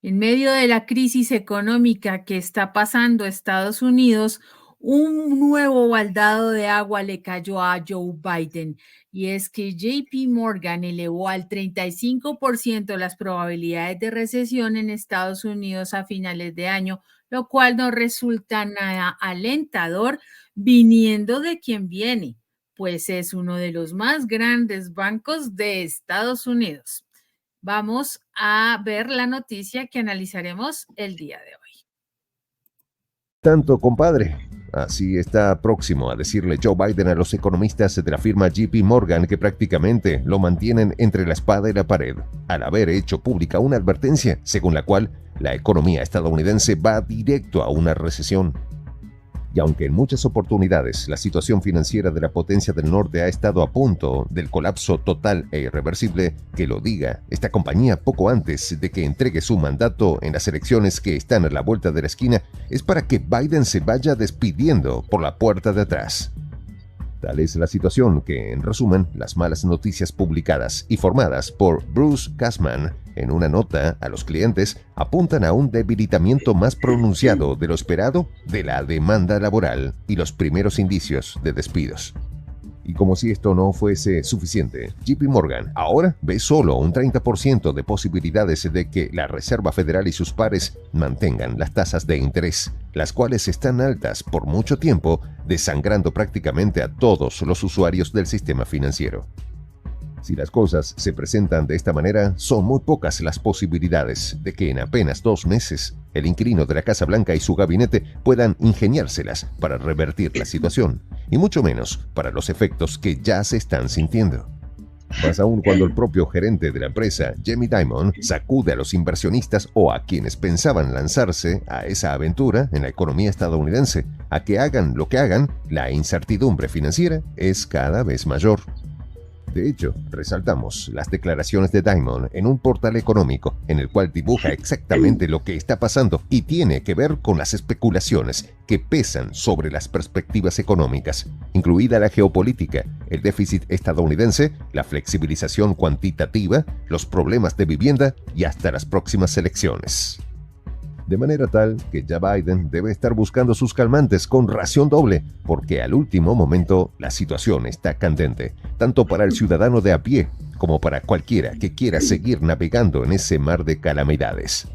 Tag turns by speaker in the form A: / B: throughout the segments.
A: En medio de la crisis económica que está pasando Estados Unidos, un nuevo baldado de agua le cayó a Joe Biden, y es que JP Morgan elevó al 35% las probabilidades de recesión en Estados Unidos a finales de año, lo cual no resulta nada alentador viniendo de quien viene, pues es uno de los más grandes bancos de Estados Unidos. Vamos a ver la noticia que analizaremos el día de hoy.
B: Tanto, compadre. Así está próximo a decirle Joe Biden a los economistas de la firma JP Morgan que prácticamente lo mantienen entre la espada y la pared, al haber hecho pública una advertencia según la cual la economía estadounidense va directo a una recesión. Y aunque en muchas oportunidades la situación financiera de la potencia del norte ha estado a punto del colapso total e irreversible, que lo diga esta compañía poco antes de que entregue su mandato en las elecciones que están a la vuelta de la esquina, es para que Biden se vaya despidiendo por la puerta de atrás. Tal es la situación que, en resumen, las malas noticias publicadas y formadas por Bruce Kasman en una nota a los clientes apuntan a un debilitamiento más pronunciado de lo esperado de la demanda laboral y los primeros indicios de despidos. Y como si esto no fuese suficiente, JP Morgan ahora ve solo un 30% de posibilidades de que la Reserva Federal y sus pares mantengan las tasas de interés, las cuales están altas por mucho tiempo, desangrando prácticamente a todos los usuarios del sistema financiero. Si las cosas se presentan de esta manera, son muy pocas las posibilidades de que en apenas 2 meses el inquilino de la Casa Blanca y su gabinete puedan ingeniárselas para revertir la situación, y mucho menos para los efectos que ya se están sintiendo. Más aún cuando el propio gerente de la empresa, Jamie Dimon, sacude a los inversionistas o a quienes pensaban lanzarse a esa aventura en la economía estadounidense, a que hagan lo que hagan, la incertidumbre financiera es cada vez mayor. De hecho, resaltamos las declaraciones de Dimon en un portal económico en el cual dibuja exactamente lo que está pasando y tiene que ver con las especulaciones que pesan sobre las perspectivas económicas, incluida la geopolítica, el déficit estadounidense, la flexibilización cuantitativa, los problemas de vivienda y hasta las próximas elecciones. De manera tal que ya Biden debe estar buscando sus calmantes con ración doble, porque al último momento la situación está candente, tanto para el ciudadano de a pie como para cualquiera que quiera seguir navegando en ese mar de calamidades.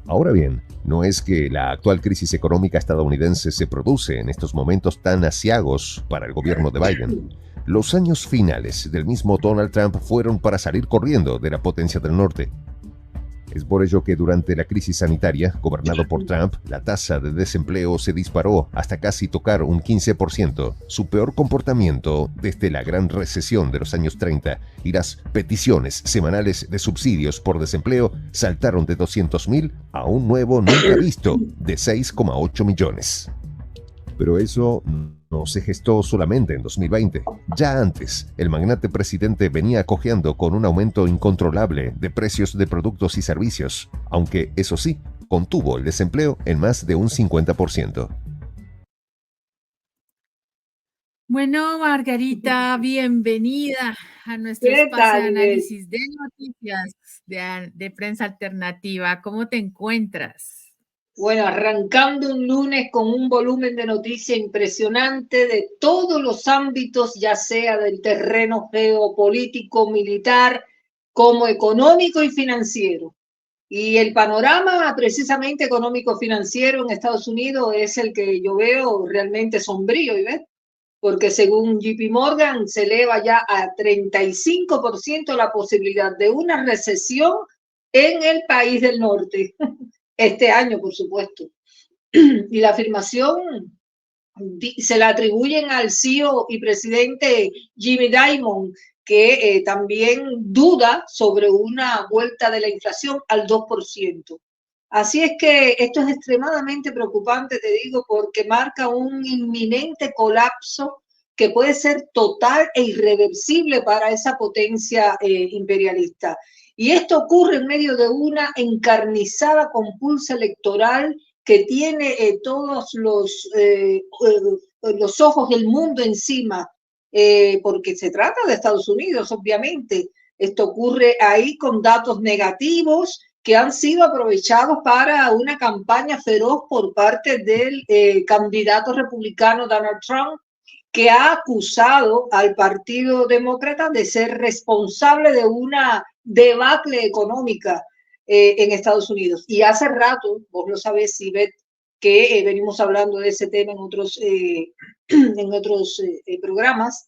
B: Ahora bien, no es que la actual crisis económica estadounidense se produce en estos momentos tan aciagos para el gobierno de Biden. Los años finales del mismo Donald Trump fueron para salir corriendo de la potencia del norte. Es por ello que durante la crisis sanitaria, gobernado por Trump, la tasa de desempleo se disparó hasta casi tocar un 15%, su peor comportamiento desde la gran recesión de los años 30, y las peticiones semanales de subsidios por desempleo saltaron de 200,000 a un nuevo nunca visto de 6,8 millones. Pero eso no se gestó solamente en 2020. Ya antes, el magnate presidente venía cojeando con un aumento incontrolable de precios de productos y servicios, aunque, eso sí, contuvo el desempleo en más de un 50%.
A: Bueno, Margarita, bienvenida a nuestro
C: ¿Qué
A: espacio
C: tal,
A: de
C: Ibel?
A: análisis de noticias de prensa alternativa. ¿Cómo te encuentras?
C: Bueno, arrancando un lunes con un volumen de noticia impresionante de todos los ámbitos, ya sea del terreno geopolítico, militar, como económico y financiero. Y el panorama precisamente económico-financiero en Estados Unidos es el que yo veo realmente sombrío, ¿ves? Porque según JP Morgan se eleva ya a 35% la posibilidad de una recesión en el país del norte. Este año, por supuesto. Y la afirmación se la atribuyen al CEO y presidente Jimmy Dimon, que también duda sobre una vuelta de la inflación al 2%. Así es que esto es extremadamente preocupante, te digo, porque marca un inminente colapso que puede ser total e irreversible para esa potencia imperialista. Y esto ocurre en medio de una encarnizada compulsa electoral que tiene todos los ojos del mundo encima, porque se trata de Estados Unidos, obviamente. Esto ocurre ahí con datos negativos que han sido aprovechados para una campaña feroz por parte del candidato republicano Donald Trump, que ha acusado al Partido Demócrata de ser responsable de una debacle económica en Estados Unidos. Y hace rato, vos lo sabés, Ivette, que venimos hablando de ese tema en otros programas.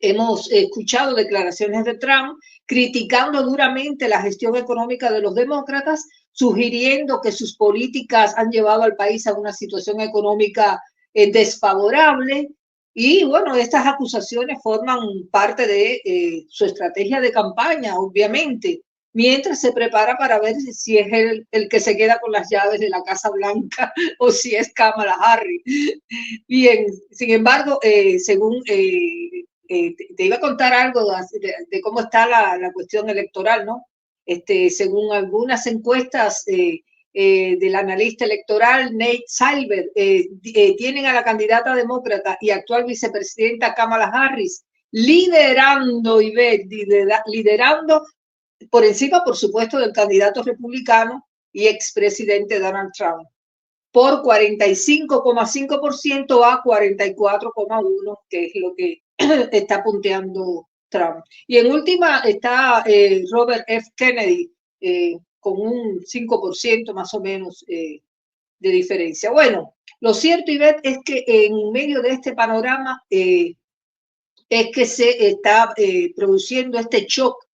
C: Hemos escuchado declaraciones de Trump criticando duramente la gestión económica de los demócratas, sugiriendo que sus políticas han llevado al país a una situación económica desfavorable. Y bueno, estas acusaciones forman parte de su estrategia de campaña, obviamente, mientras se prepara para ver si es el que se queda con las llaves de la Casa Blanca o si es Kamala Harris. Bien, sin embargo, según te iba a contar algo de cómo está la cuestión electoral, ¿no? Según algunas encuestas del analista electoral Nate Silver, tienen a la candidata demócrata y actual vicepresidenta Kamala Harris liderando por encima, por supuesto, del candidato republicano y expresidente Donald Trump, por 45,5% a 44,1%, que es lo que está punteando Trump. Y en última está Robert F. Kennedy con un 5% más o menos de diferencia. Bueno, lo cierto, Ivette, es que en medio de este panorama es que se está produciendo este shock,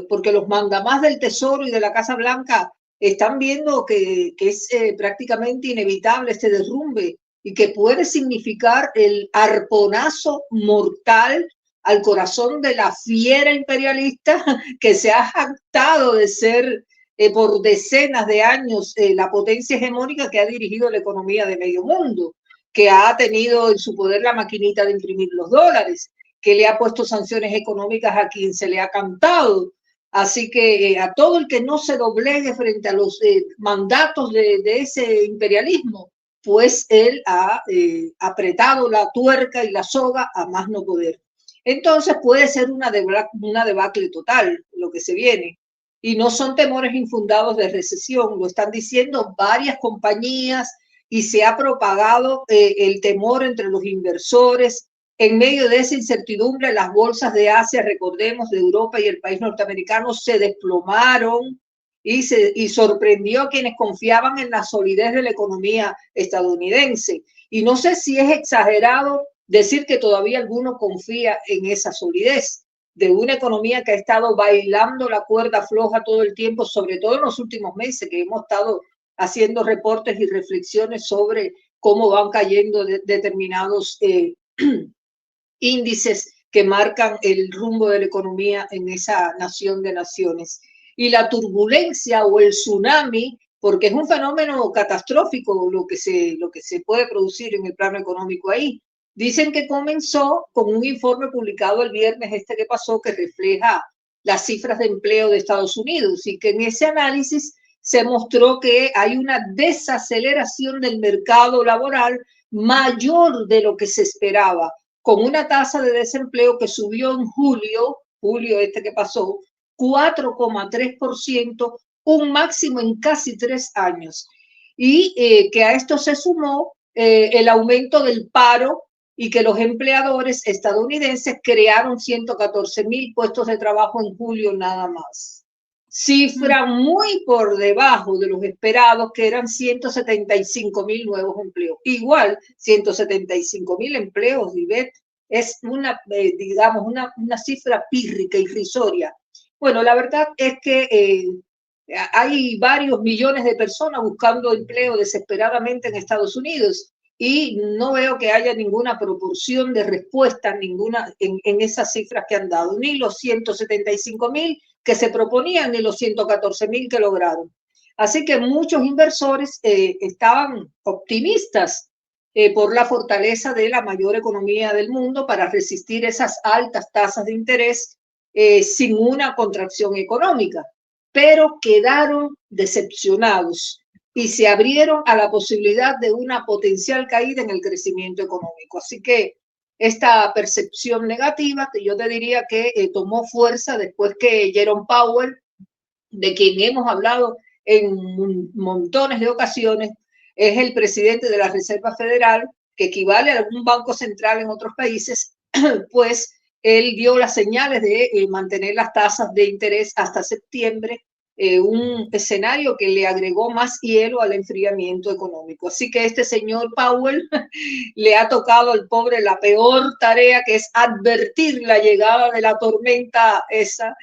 C: porque los mandamás del Tesoro y de la Casa Blanca están viendo que es prácticamente inevitable este derrumbe y que puede significar el arponazo mortal al corazón de la fiera imperialista que se ha jactado de ser por decenas de años la potencia hegemónica que ha dirigido la economía de medio mundo, que ha tenido en su poder la maquinita de imprimir los dólares, que le ha puesto sanciones económicas a quien se le ha cantado. Así que a todo el que no se doblegue frente a los mandatos de ese imperialismo, pues él ha apretado la tuerca y la soga a más no poder. Entonces puede ser una debacle total lo que se viene. Y no son temores infundados de recesión, lo están diciendo varias compañías y se ha propagado el temor entre los inversores. En medio de esa incertidumbre, las bolsas de Asia, recordemos, de Europa y el país norteamericano, se desplomaron y sorprendió a quienes confiaban en la solidez de la economía estadounidense. Y no sé si es exagerado decir que todavía alguno confía en esa solidez de una economía que ha estado bailando la cuerda floja todo el tiempo, sobre todo en los últimos meses, que hemos estado haciendo reportes y reflexiones sobre cómo van cayendo determinados índices que marcan el rumbo de la economía en esa nación de naciones. Y la turbulencia o el tsunami, porque es un fenómeno catastrófico lo que se puede producir en el plano económico ahí. Dicen que comenzó con un informe publicado el viernes que pasó, que refleja las cifras de empleo de Estados Unidos, y que en ese análisis se mostró que hay una desaceleración del mercado laboral mayor de lo que se esperaba, con una tasa de desempleo que subió en julio que pasó, 4,3%, un máximo en casi 3 años. Y que a esto se sumó el aumento del paro y que los empleadores estadounidenses crearon 114,000 puestos de trabajo en julio nada más. Cifra muy por debajo de los esperados, que eran 175,000 nuevos empleos. Igual, 175,000 empleos, Ivette, es digamos, una cifra pírrica, irrisoria. Bueno, la verdad es que hay varios millones de personas buscando empleo desesperadamente en Estados Unidos y no veo que haya ninguna proporción de respuesta en esas cifras que han dado, ni los 175,000 que se proponían, ni los 114,000 que lograron. Así que muchos inversores estaban optimistas por la fortaleza de la mayor economía del mundo para resistir esas altas tasas de interés sin una contracción económica, pero quedaron decepcionados y se abrieron a la posibilidad de una potencial caída en el crecimiento económico. Así que esta percepción negativa, que yo te diría que tomó fuerza después que Jerome Powell de quien hemos hablado en montones de ocasiones, es el presidente de la Reserva Federal, que equivale a algún banco central en otros países, pues él dio las señales de mantener las tasas de interés hasta septiembre, un escenario que le agregó más hielo al enfriamiento económico. Así que este señor Powell le ha tocado al pobre la peor tarea, que es advertir la llegada de la tormenta esa.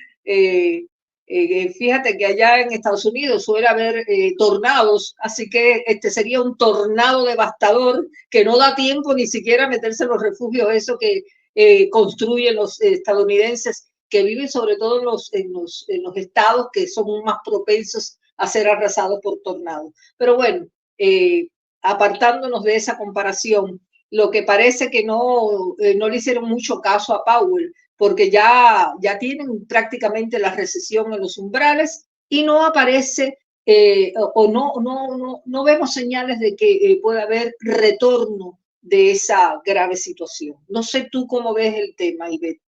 C: Fíjate que allá en Estados Unidos suele haber tornados, así que este sería un tornado devastador que no da tiempo ni siquiera a meterse en los refugios, eso que construyen los estadounidenses que viven sobre todo en los estados que son más propensos a ser arrasados por tornados. Pero bueno, apartándonos de esa comparación, lo que parece que no le hicieron mucho caso a Powell, porque ya tienen prácticamente la recesión en los umbrales y no aparece no vemos señales de que pueda haber retorno de esa grave situación. No sé tú cómo ves el tema, Ivette.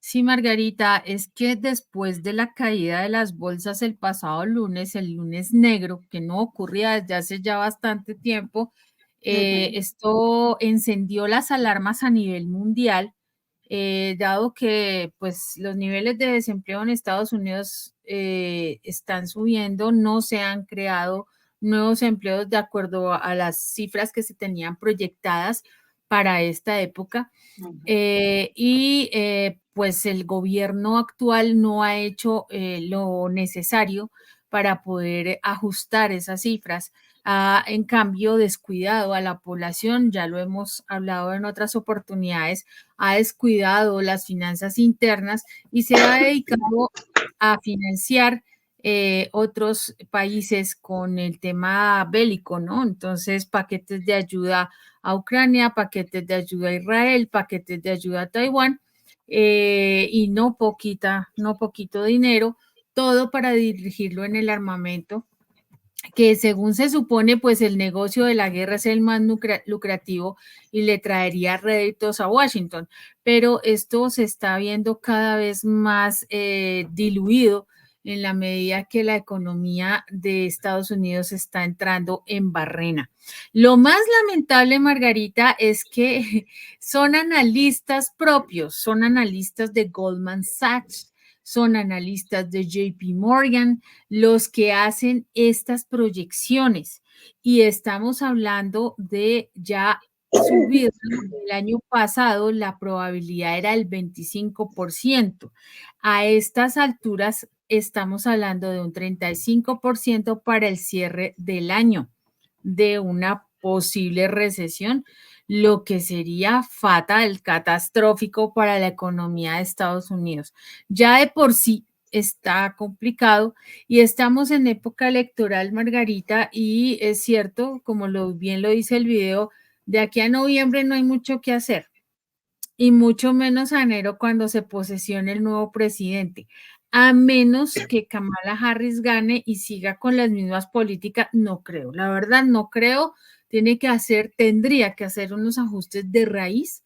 A: Sí, Margarita, es que después de la caída de las bolsas el pasado lunes, el lunes negro, que no ocurría desde hace ya bastante tiempo, esto encendió las alarmas a nivel mundial, dado que pues los niveles de desempleo en Estados Unidos están subiendo, no se han creado nuevos empleos de acuerdo a las cifras que se tenían proyectadas para esta época. Pues el gobierno actual no ha hecho lo necesario para poder ajustar esas cifras. Ha, en cambio, descuidado a la población, ya lo hemos hablado en otras oportunidades, ha descuidado las finanzas internas y se ha dedicado a financiar otros países con el tema bélico, ¿no? Entonces, paquetes de ayuda a Ucrania, paquetes de ayuda a Israel, paquetes de ayuda a Taiwán, y no poquito dinero, todo para dirigirlo en el armamento, que según se supone, pues el negocio de la guerra es el más lucrativo y le traería réditos a Washington, pero esto se está viendo cada vez más diluido en la medida que la economía de Estados Unidos está entrando en barrena. Lo más lamentable, Margarita, es que son analistas propios, son analistas de Goldman Sachs, son analistas de JP Morgan, los que hacen estas proyecciones. Y estamos hablando de ya subir. El año pasado la probabilidad era el 25%. A estas alturas estamos hablando de un 35% para el cierre del año, de una posible recesión, lo que sería fatal, catastrófico para la economía de Estados Unidos. Ya de por sí está complicado y estamos en época electoral, Margarita, y es cierto, como bien lo dice el video, de aquí a noviembre no hay mucho que hacer y mucho menos a enero cuando se posesione el nuevo presidente, a menos que Kamala Harris gane y siga con las mismas políticas. No creo, la verdad no creo. Tendría que hacer unos ajustes de raíz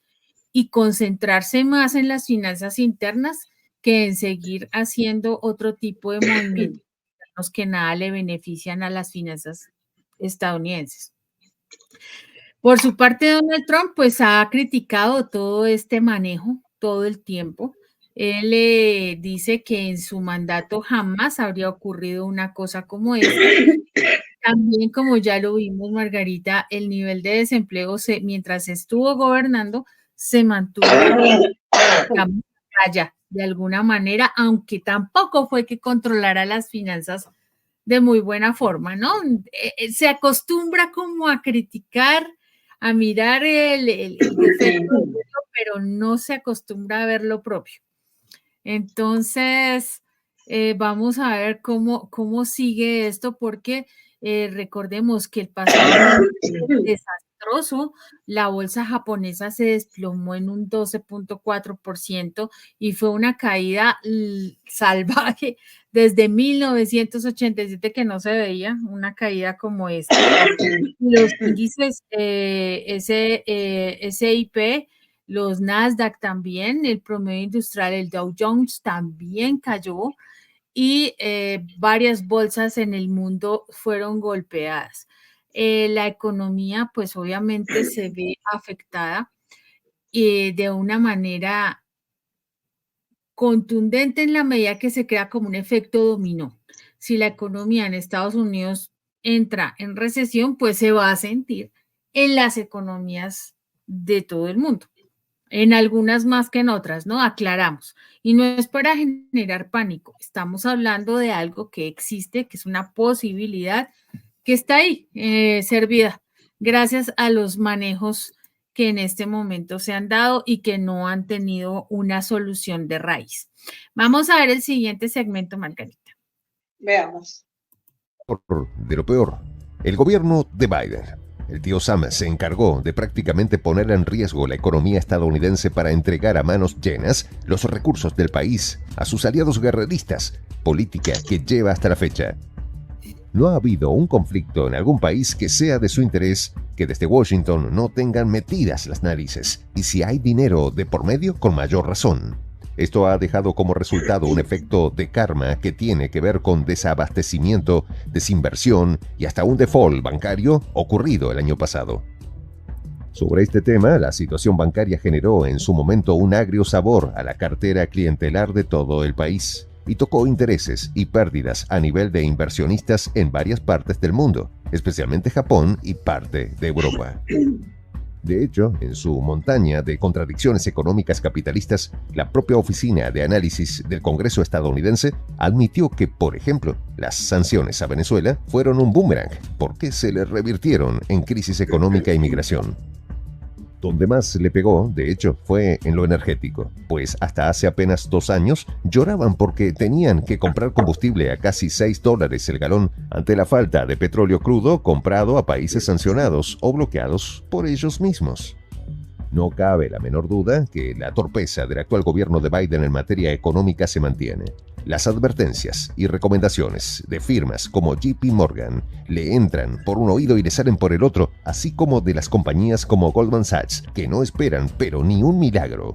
A: y concentrarse más en las finanzas internas que en seguir haciendo otro tipo de movimientos que nada le benefician a las finanzas estadounidenses. Por su parte, Donald Trump pues ha criticado todo este manejo todo el tiempo. Él dice que en su mandato jamás habría ocurrido una cosa como esta. También, como ya lo vimos, Margarita, el nivel de desempleo mientras estuvo gobernando se mantuvo allá de alguna manera, aunque tampoco fue que controlara las finanzas de muy buena forma, ¿no? Se acostumbra como a criticar, a mirar el defecto, pero no se acostumbra a ver lo propio. Entonces, vamos a ver cómo sigue esto, porque recordemos que el pasado desastroso, la bolsa japonesa se desplomó en un 12.4% y fue una caída salvaje desde 1987 que no se veía una caída como esta. Los índices S&P, los Nasdaq también, el promedio industrial, el Dow Jones también cayó y varias bolsas en el mundo fueron golpeadas. La economía, pues obviamente se ve afectada de una manera contundente en la medida que se crea como un efecto dominó. Si la economía en Estados Unidos entra en recesión, pues se va a sentir en las economías de todo el mundo, en algunas más que en otras, ¿no? Aclaramos. Y no es para generar pánico, estamos hablando de algo que existe, que es una posibilidad que está ahí, servida, gracias a los manejos que en este momento se han dado y que no han tenido una solución de raíz. Vamos a ver el siguiente segmento, Margarita.
C: Veamos.
B: De lo peor, el gobierno de Biden. El tío Sam se encargó de prácticamente poner en riesgo la economía estadounidense para entregar a manos llenas los recursos del país a sus aliados guerreristas, política que lleva hasta la fecha. No ha habido un conflicto en algún país que sea de su interés que desde Washington no tengan metidas las narices, y si hay dinero de por medio, con mayor razón. Esto ha dejado como resultado un efecto de karma que tiene que ver con desabastecimiento, desinversión y hasta un default bancario ocurrido el año pasado. Sobre este tema, la situación bancaria generó en su momento un agrio sabor a la cartera clientelar de todo el país y tocó intereses y pérdidas a nivel de inversionistas en varias partes del mundo, especialmente Japón y parte de Europa. De hecho, en su montaña de contradicciones económicas capitalistas, la propia Oficina de Análisis del Congreso estadounidense admitió que, por ejemplo, las sanciones a Venezuela fueron un boomerang porque se le revirtieron en crisis económica y migración. Donde más le pegó, de hecho, fue en lo energético, pues hasta hace apenas 2 años lloraban porque tenían que comprar combustible a casi $6 el galón ante la falta de petróleo crudo comprado a países sancionados o bloqueados por ellos mismos. No cabe la menor duda que la torpeza del actual gobierno de Biden en materia económica se mantiene. Las advertencias y recomendaciones de firmas como JP Morgan le entran por un oído y le salen por el otro, así como de las compañías como Goldman Sachs, que no esperan pero ni un milagro.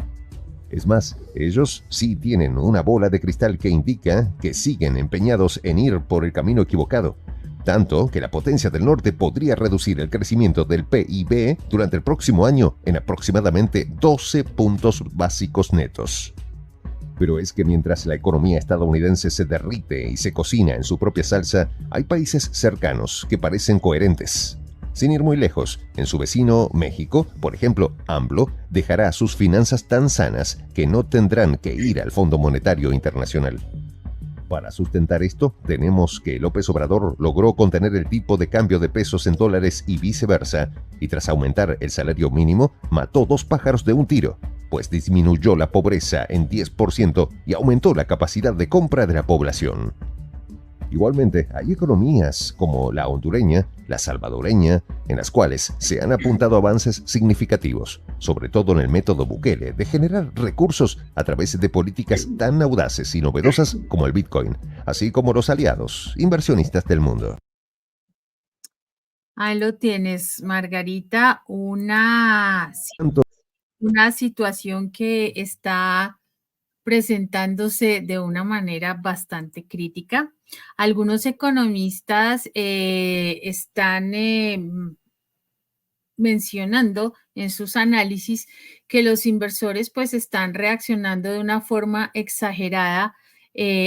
B: Es más, ellos sí tienen una bola de cristal que indica que siguen empeñados en ir por el camino equivocado. Tanto que la potencia del norte podría reducir el crecimiento del PIB durante el próximo año en aproximadamente 12 puntos básicos netos. Pero es que mientras la economía estadounidense se derrite y se cocina en su propia salsa, hay países cercanos que parecen coherentes. Sin ir muy lejos, en su vecino México, por ejemplo, AMLO dejará sus finanzas tan sanas que no tendrán que ir al Fondo Monetario Internacional. Para sustentar esto, tenemos que López Obrador logró contener el tipo de cambio de pesos en dólares y viceversa, y tras aumentar el salario mínimo, mató 2 pájaros de un tiro, pues disminuyó la pobreza en 10% y aumentó la capacidad de compra de la población. Igualmente, hay economías como la hondureña, la salvadoreña, en las cuales se han apuntado avances significativos, sobre todo en el método Bukele de generar recursos a través de políticas tan audaces y novedosas como el Bitcoin, así como los aliados inversionistas del mundo.
A: Ahí lo tienes, Margarita, una situación que está presentándose de una manera bastante crítica. Algunos economistas están mencionando en sus análisis que los inversores pues están reaccionando de una forma exagerada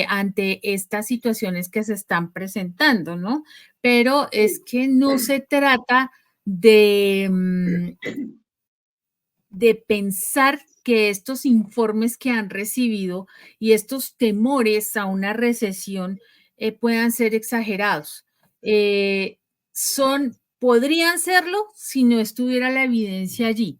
A: ante estas situaciones que se están presentando, ¿no? Pero es que no se trata de pensar que estos informes que han recibido y estos temores a una recesión puedan ser exagerados. Podrían serlo si no estuviera la evidencia allí.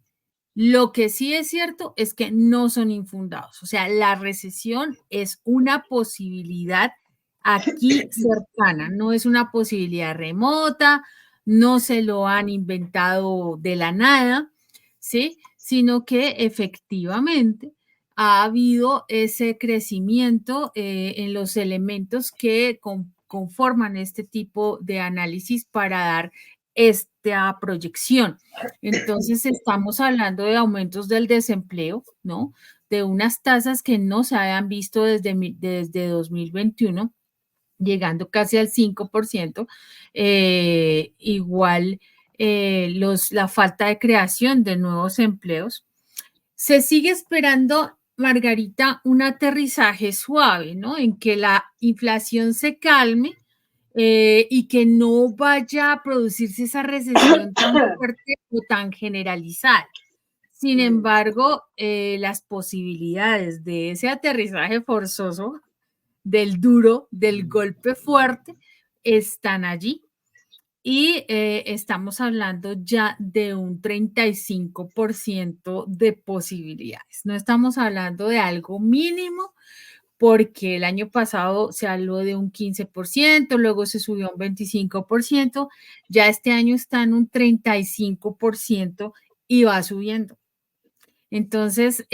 A: Lo que sí es cierto es que no son infundados. O sea, la recesión es una posibilidad aquí cercana, no es una posibilidad remota, no se lo han inventado de la nada, ¿sí? Sino que efectivamente ha habido ese crecimiento en los elementos que conforman este tipo de análisis para dar esta proyección. Entonces, estamos hablando de aumentos del desempleo, ¿no? de unas tasas que no se habían visto desde 2021, llegando casi al 5%. Igual la falta de creación de nuevos empleos. Se sigue esperando, Margarita, un aterrizaje suave, ¿no? En que la inflación se calme y que no vaya a producirse esa recesión tan fuerte o tan generalizada. Sin embargo, las posibilidades de ese aterrizaje forzoso, del duro, del golpe fuerte, están allí. Y estamos hablando ya de un 35% de posibilidades. No estamos hablando de algo mínimo, porque el año pasado se habló de un 15%, luego se subió a un 25%, ya este año está en un 35% y va subiendo. Entonces,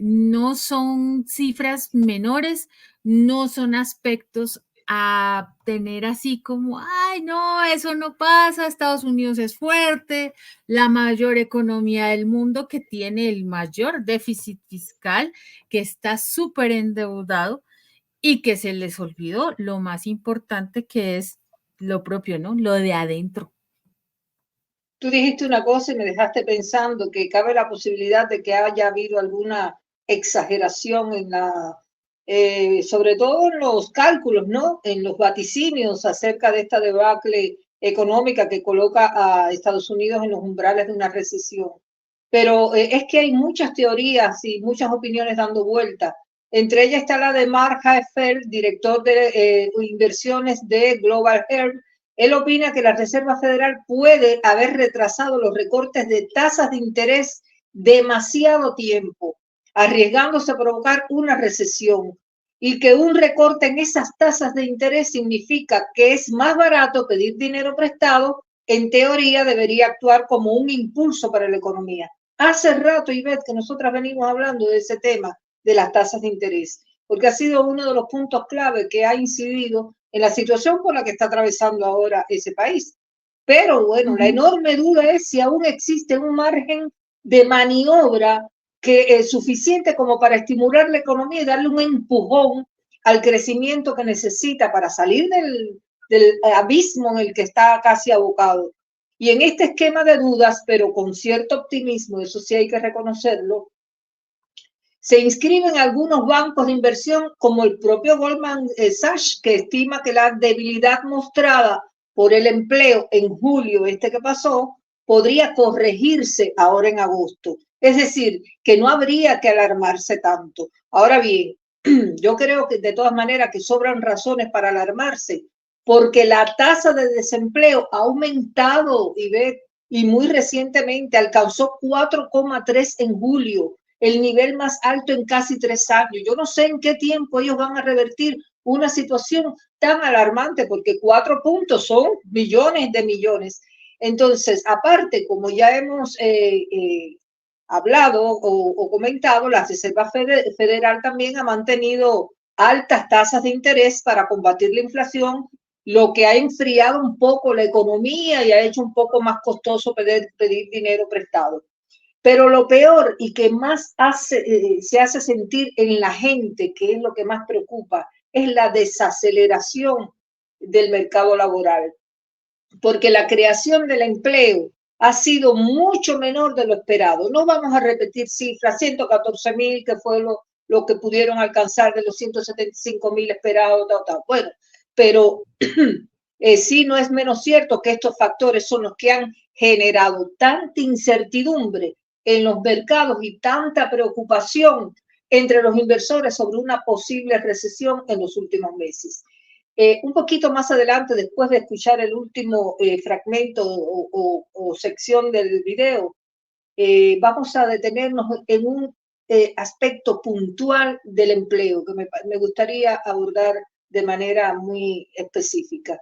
A: no son cifras menores, no son aspectos a tener así como, ay, no, eso no pasa, Estados Unidos es fuerte, la mayor economía del mundo que tiene el mayor déficit fiscal, que está súper endeudado y que se les olvidó lo más importante que es lo propio, ¿no? Lo de adentro.
C: Tú dijiste una cosa y me dejaste pensando que cabe la posibilidad de que haya habido alguna exageración en sobre todo en los cálculos, ¿no? En los vaticinios acerca de esta debacle económica que coloca a Estados Unidos en los umbrales de una recesión. Pero es que hay muchas teorías y muchas opiniones dando vuelta. Entre ellas está la de Mark Haefeld, director de inversiones de Global Health. Él opina que la Reserva Federal puede haber retrasado los recortes de tasas de interés demasiado tiempo, arriesgándose a provocar una recesión, y que un recorte en esas tasas de interés significa que es más barato pedir dinero prestado. En teoría debería actuar como un impulso para la economía. Hace rato, Ivette, que nosotras venimos hablando de ese tema de las tasas de interés, porque ha sido uno de los puntos clave que ha incidido en la situación por la que está atravesando ahora ese país. Pero bueno, la enorme duda es si aún existe un margen de maniobra que es suficiente como para estimular la economía y darle un empujón al crecimiento que necesita para salir del abismo en el que está casi abocado. Y en este esquema de dudas, pero con cierto optimismo, eso sí hay que reconocerlo, se inscriben algunos bancos de inversión como el propio Goldman Sachs, que estima que la debilidad mostrada por el empleo en julio, que pasó, podría corregirse ahora en agosto. Es decir, que no habría que alarmarse tanto. Ahora bien, yo creo que de todas maneras que sobran razones para alarmarse, porque la tasa de desempleo ha aumentado, y muy recientemente alcanzó 4,3 en julio, el nivel más alto en casi 3 años. Yo no sé en qué tiempo ellos van a revertir una situación tan alarmante, porque 4 puntos son millones de millones. Entonces, aparte, como ya hemos hablado o comentado, la Reserva Federal también ha mantenido altas tasas de interés para combatir la inflación, lo que ha enfriado un poco la economía y ha hecho un poco más costoso pedir dinero prestado. Pero lo peor y que más se hace sentir en la gente, que es lo que más preocupa, es la desaceleración del mercado laboral, porque la creación del empleo ha sido mucho menor de lo esperado. No vamos a repetir cifras, 114.000, que fue lo que pudieron alcanzar de los 175.000 esperados, Bueno, pero sí, no es menos cierto que estos factores son los que han generado tanta incertidumbre en los mercados y tanta preocupación entre los inversores sobre una posible recesión en los últimos meses. Un poquito más adelante, después de escuchar el último fragmento o sección del video, vamos a detenernos en un aspecto puntual del empleo que me gustaría abordar de manera muy específica.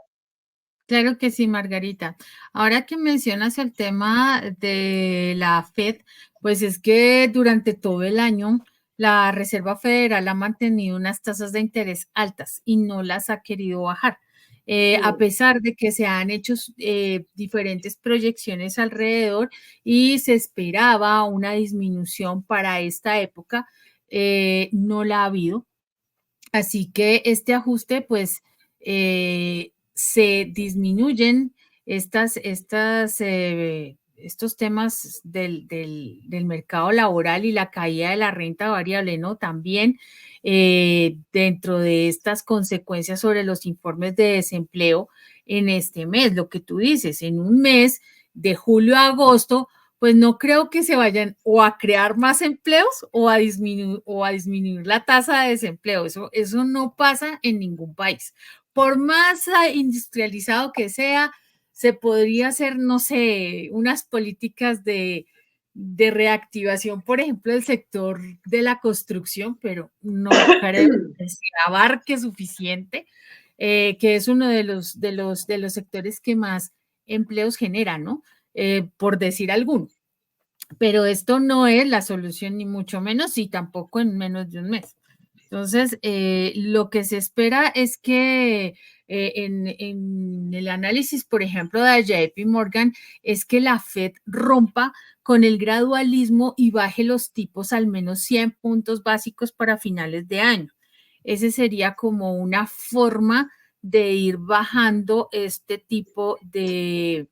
A: Claro que sí, Margarita. Ahora que mencionas el tema de la Fed, pues es que durante todo el año la Reserva Federal ha mantenido unas tasas de interés altas y no las ha querido bajar. A pesar de que se han hecho diferentes proyecciones alrededor y se esperaba una disminución para esta época, no la ha habido. Así que este ajuste, pues, se disminuyen estos temas del mercado laboral y la caída de la renta variable, ¿no? También dentro de estas consecuencias sobre los informes de desempleo en este mes, lo que tú dices, en un mes de julio a agosto, pues no creo que se vayan o a crear más empleos o a disminuir la tasa de desempleo. Eso no pasa en ningún país. Por más industrializado que sea, se podría hacer, no sé, unas políticas de reactivación, por ejemplo, del sector de la construcción, pero no creo que se abarque suficiente, que es uno de los sectores que más empleos genera, ¿no? Por decir alguno. Pero esto no es la solución, ni mucho menos, y tampoco en menos de un mes. Entonces, lo que se espera es que en el análisis, por ejemplo, de JP Morgan, es que la Fed rompa con el gradualismo y baje los tipos al menos 100 puntos básicos para finales de año. Ese sería como una forma de ir bajando este tipo de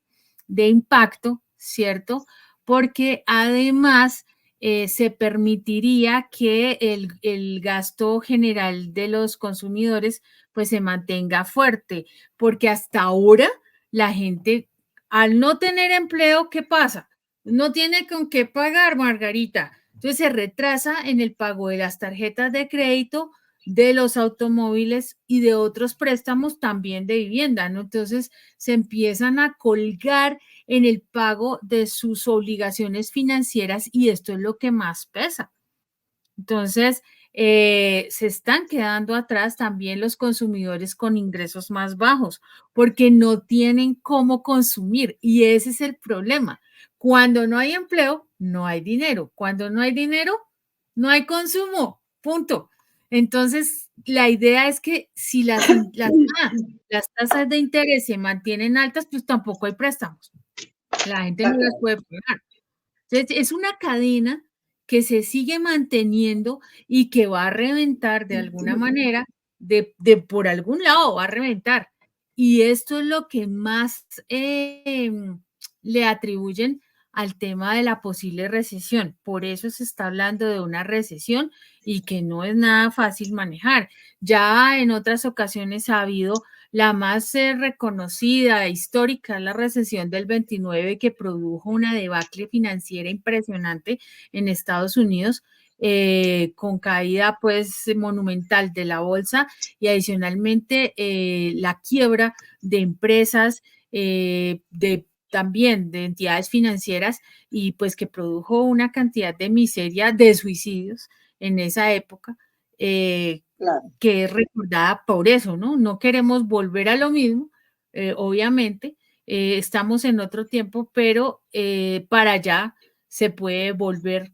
A: impacto, ¿cierto? Porque además se permitiría que el gasto general de los consumidores pues se mantenga fuerte, porque hasta ahora la gente al no tener empleo, ¿qué pasa? No tiene con qué pagar, Margarita. Entonces se retrasa en el pago de las tarjetas de crédito, de los automóviles y de otros préstamos también de vivienda, ¿no? Entonces se empiezan a colgar en el pago de sus obligaciones financieras y esto es lo que más pesa. Entonces, se están quedando atrás también los consumidores con ingresos más bajos porque no tienen cómo consumir y ese es el problema. Cuando no hay empleo, no hay dinero. Cuando no hay dinero, no hay consumo. Punto. Entonces, la idea es que si las tasas de interés se mantienen altas, pues tampoco hay préstamos. La gente no las puede pagar. Entonces, es una cadena que se sigue manteniendo y que va a reventar de alguna manera, por algún lado va a reventar. Y esto es lo que más le atribuyen al tema de la posible recesión. Por eso se está hablando de una recesión y que no es nada fácil manejar. Ya en otras ocasiones ha habido la más reconocida, histórica, la recesión del 29 que produjo una debacle financiera impresionante en Estados Unidos, con caída pues monumental de la bolsa y adicionalmente la quiebra de empresas, también de entidades financieras y pues que produjo una cantidad de miseria de suicidios en esa época. Claro. Que es recordada por eso, ¿no? No queremos volver a lo mismo, obviamente, estamos en otro tiempo, pero para allá se puede volver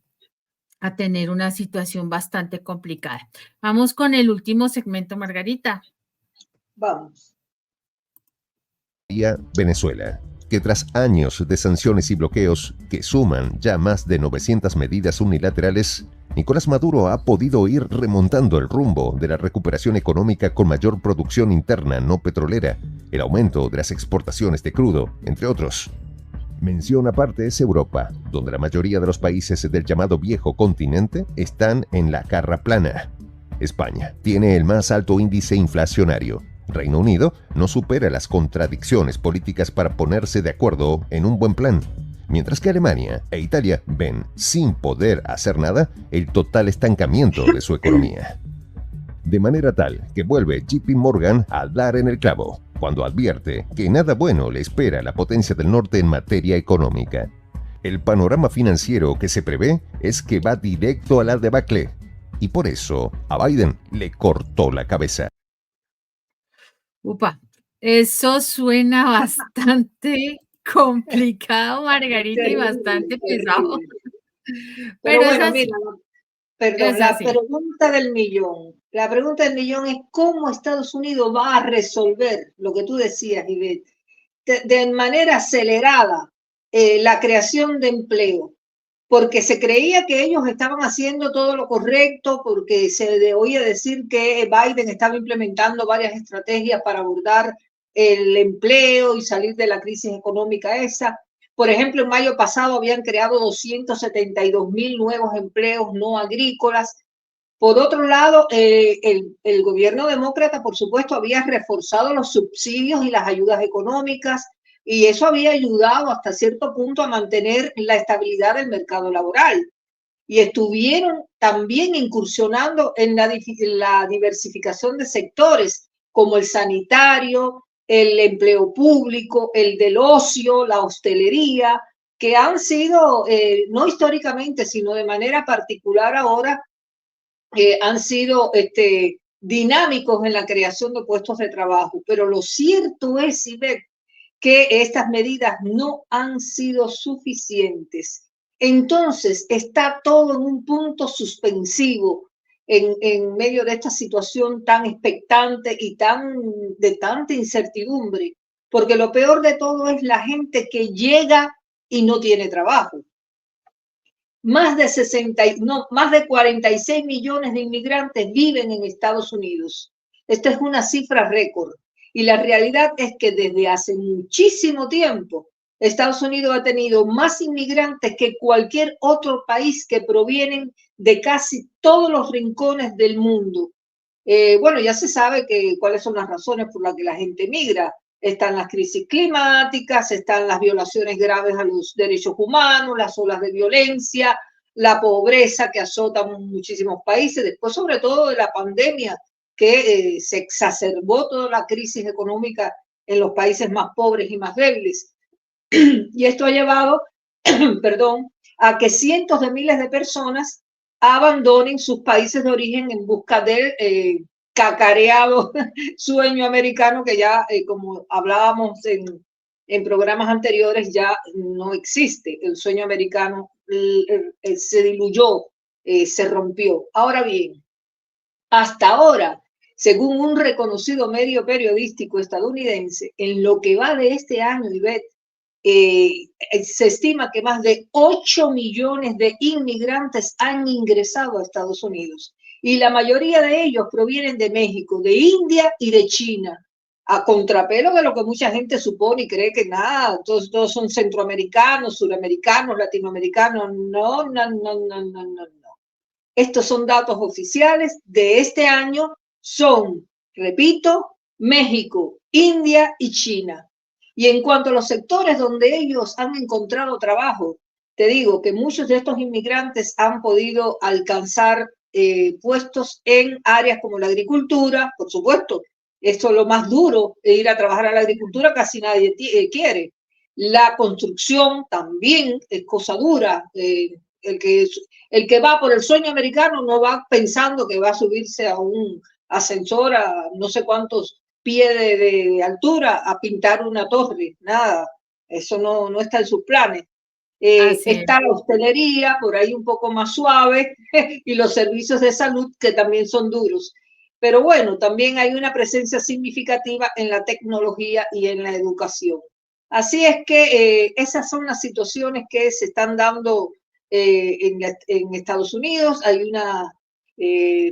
A: a tener una situación bastante complicada. Vamos con el último segmento, Margarita.
C: Vamos.
B: Venezuela, que tras años de sanciones y bloqueos que suman ya más de 900 medidas unilaterales, Nicolás Maduro ha podido ir remontando el rumbo de la recuperación económica con mayor producción interna no petrolera, el aumento de las exportaciones de crudo, entre otros. Mención aparte es Europa, donde la mayoría de los países del llamado viejo continente están en la carra plana. España tiene el más alto índice inflacionario. Reino Unido no supera las contradicciones políticas para ponerse de acuerdo en un buen plan, mientras que Alemania e Italia ven, sin poder hacer nada, el total estancamiento de su economía. De manera tal que vuelve JP Morgan a dar en el clavo, cuando advierte que nada bueno le espera a la potencia del norte en materia económica. El panorama financiero que se prevé es que va directo a la debacle, y por eso a Biden le cortó la cabeza.
A: Upa, eso suena bastante complicado, Margarita, y bastante pesado.
C: Pero bueno, mira, perdón, la pregunta del millón. La pregunta del millón es cómo Estados Unidos va a resolver lo que tú decías, Ivette, de manera acelerada la creación de empleo. porque se creía que ellos estaban haciendo todo lo correcto, porque se oía decir que Biden estaba implementando varias estrategias para abordar el empleo y salir de la crisis económica esa. Por ejemplo, en mayo pasado habían creado 272,000 nuevos empleos no agrícolas. Por otro lado, el gobierno demócrata, por supuesto, había reforzado los subsidios y las ayudas económicas, y eso había ayudado hasta cierto punto a mantener la estabilidad del mercado laboral. Y estuvieron también incursionando en la diversificación de sectores, como el sanitario, el empleo público, el del ocio, la hostelería, que han sido, no históricamente, sino de manera particular ahora, han sido dinámicos en la creación de puestos de trabajo. Pero lo cierto es, Ivette, que estas medidas no han sido suficientes. Entonces, está todo en un punto suspensivo en medio de esta situación tan expectante y de tanta incertidumbre, porque lo peor de todo es la gente que llega y no tiene trabajo. Más de 46 millones de inmigrantes viven en Estados Unidos. Esta es una cifra récord. Y la realidad es que desde hace muchísimo tiempo, Estados Unidos ha tenido más inmigrantes que cualquier otro país que provienen de casi todos los rincones del mundo. Bueno, ya se sabe cuáles son las razones por las que la gente migra. Están las crisis climáticas, están las violaciones graves a los derechos humanos, las olas de violencia, la pobreza que azota muchísimos países, después sobre todo de la pandemia, que se exacerbó toda la crisis económica en los países más pobres y más débiles. Y esto ha llevado, perdón, a que cientos de miles de personas abandonen sus países de origen en busca del cacareado sueño americano que ya, como hablábamos en programas anteriores, ya no existe. El sueño americano se diluyó, se rompió. Ahora bien, hasta ahora, según un reconocido medio periodístico estadounidense, en lo que va de este año, Ivette, se estima que más de 8 millones de inmigrantes han ingresado a Estados Unidos y la mayoría de ellos provienen de México, de India y de China, a contrapelo de lo que mucha gente supone y cree que nada, todos son centroamericanos, suramericanos, latinoamericanos. No, no, no, no, no, no. Estos son datos oficiales de este año, son, repito, México, India y China. Y en cuanto a los sectores donde ellos han encontrado trabajo, te digo que muchos de estos inmigrantes han podido alcanzar puestos en áreas como la agricultura, por supuesto. Esto es lo más duro, ir a trabajar a la agricultura, casi nadie quiere. La construcción también es cosa dura. El que va por el sueño americano no va pensando que va a subirse a un ascensor a no sé cuántos pies de altura a pintar una torre, nada, eso no está en sus planes. Está la hostelería, por ahí un poco más suave, y los servicios de salud que también son duros. Pero bueno, también hay una presencia significativa en la tecnología y en la educación. Así es que esas son las situaciones que se están dando en Estados Unidos. Hay una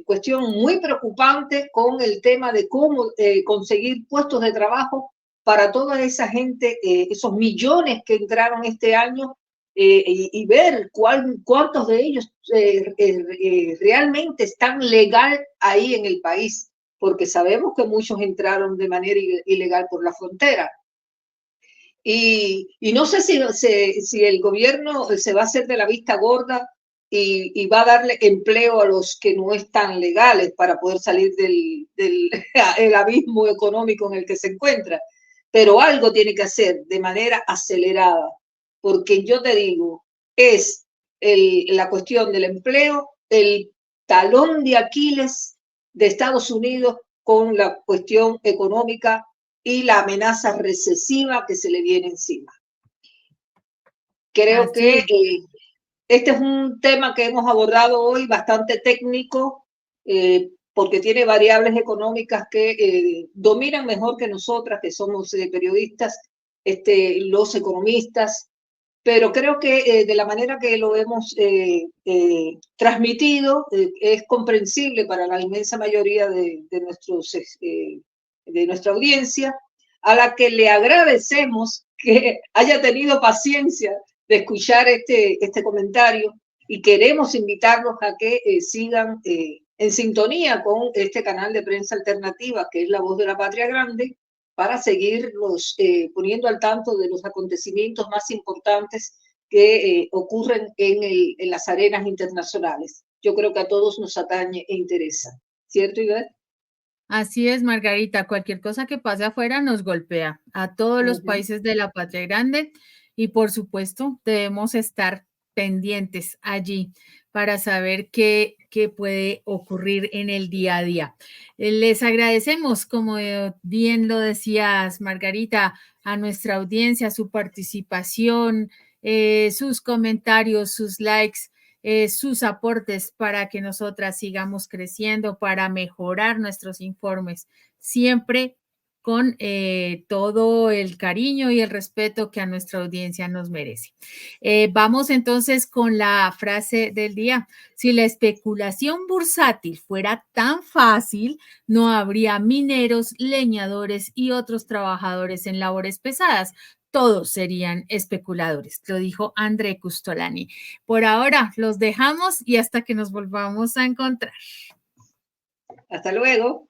C: cuestión muy preocupante con el tema de cómo conseguir puestos de trabajo para toda esa gente, esos millones que entraron este año, y ver cuántos de ellos realmente están legal ahí en el país, porque sabemos que muchos entraron de manera ilegal por la frontera. Y no sé si el gobierno se va a hacer de la vista gorda y va a darle empleo a los que no están legales para poder salir del abismo económico en el que se encuentra. Pero algo tiene que hacer de manera acelerada, porque yo te digo, es la cuestión del empleo, el talón de Aquiles de Estados Unidos con la cuestión económica y la amenaza recesiva que se le viene encima. Creo que este es un tema que hemos abordado hoy bastante técnico, porque tiene variables económicas que dominan mejor que nosotras, que somos periodistas, los economistas, pero creo que de la manera que lo hemos transmitido es comprensible para la inmensa mayoría de nuestra audiencia, a la que le agradecemos que haya tenido paciencia de escuchar este comentario, y queremos invitarlos a que sigan en sintonía con este canal de prensa alternativa, que es La Voz de la Patria Grande, para seguirlos poniendo al tanto de los acontecimientos más importantes que ocurren en las arenas internacionales. Yo creo que a todos nos atañe e interesa. ¿Cierto, Ivette?
A: Así es, Margarita. Cualquier cosa que pase afuera nos golpea a todos los países de la patria grande y, por supuesto, debemos estar pendientes allí para saber qué puede ocurrir en el día a día. Les agradecemos, como bien lo decías, Margarita, a nuestra audiencia, su participación, sus comentarios, sus likes, sus aportes para que nosotras sigamos creciendo, para mejorar nuestros informes, siempre con todo el cariño y el respeto que a nuestra audiencia nos merece. Vamos entonces con la frase del día. Si la especulación bursátil fuera tan fácil, no habría mineros, leñadores y otros trabajadores en labores pesadas. Todos serían especuladores, lo dijo André Custolani. Por ahora los dejamos y hasta que nos volvamos a encontrar.
C: Hasta luego.